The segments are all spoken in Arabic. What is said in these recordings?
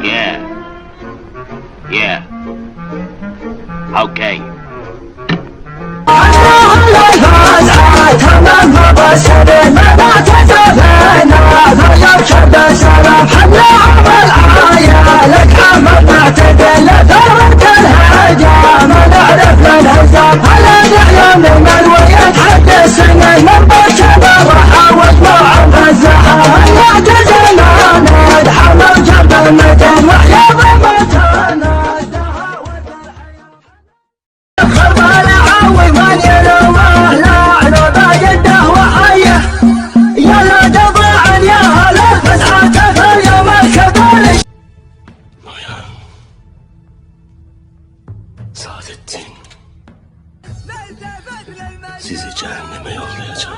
Yeah. Yeah. Okay. Saadettin, sizi cehenneme yollayacağım.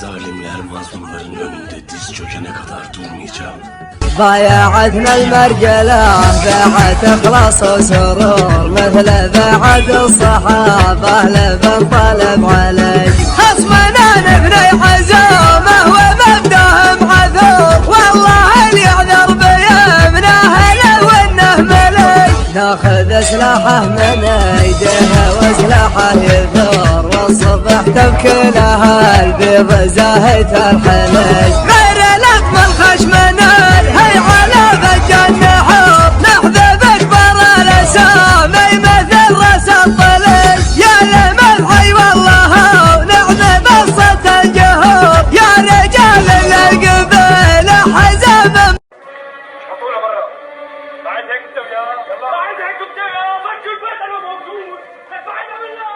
Zalimler mazlumların önünde diz çökene kadar durmayacağım. ضيعتنا المرجلان بعد اخلاص وسرور مثل بعد الصحابه لبن طلب علي خصمنا نبني حزومه ومبداهم عذور والله اللي يعذر بيمنه لو انه ملي ناخذ سلاحه من ايديه وسلاحه يثور والصبح تبكي لها البيض زاهت الحلي غير لقم الخشمنا هي على بجن حور نحذف اكبر الاسامي مثل راس الطليل يا لملحي والله نعم بصة الجهور يا رجال القبيل حزب حطونا برا بعد هيك يا بعد هيك يا فجوا البيت انا موجود ادفعنا بالله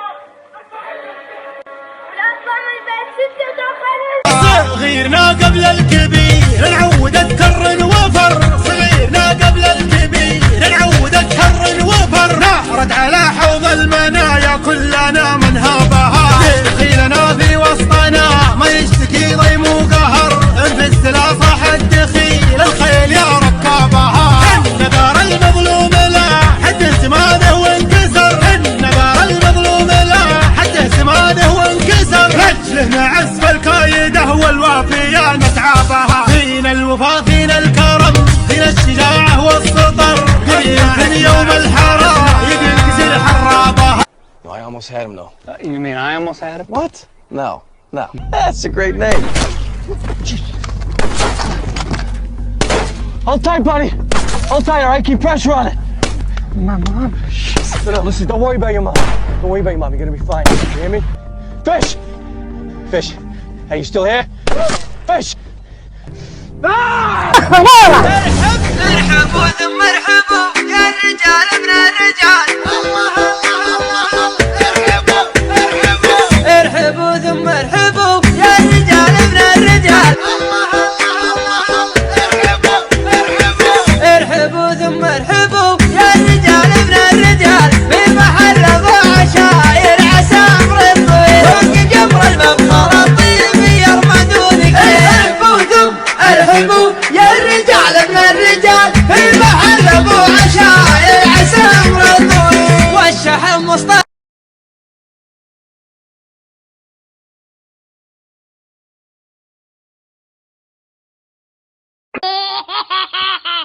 ولا اطلع من البيت ستة ودخل صغيرنا قبل الكبير نعود الكر وفر صغيرنا قبل الكبير نعود الكر وفر نعرض على حوض المنايا كلنا منها بهار دخيلنا في وسطنا ما يشتكي ضيم وقهر في السلاصح الدخيل الخيل يا ركابها النبار المظلوم لا حد اعتماده وانكسر النبار المظلوم لا حد اعتماده وانكسر رجله مع اسفل الكايده والوافيه متعابها فينا الوفا فينا الكرم فينا الشجاعه والسطر قريب يوم الحرام يقل كسر حرابها. I almost had him though. You mean I almost had him? What? No. That's a great name. Hold tight, buddy. Hold tight, all right? Keep pressure on it. My mom. No, listen, don't worry about your mom. Don't worry about your mom. You're gonna be fine. You hear me? Fish! Fish. Hey, you still here? Fish! ارحبوا ثم ارحبوا يا الرجال من الرجال ارحبوا ثم ارحبوا يا الرجال من الرجال ارحبوا ثم ارحبوا يا الرجال من الرجال في محل ابو عشاير عسى امر الطويل فوق جمر المبخر الطيب يرمدوا ذكرين ارحبوا ثم ارحبوا يا الرجال من الرجال في محل ابو عشاير عسى امر الطويل والشحم مصطفى Ha ha ha ha!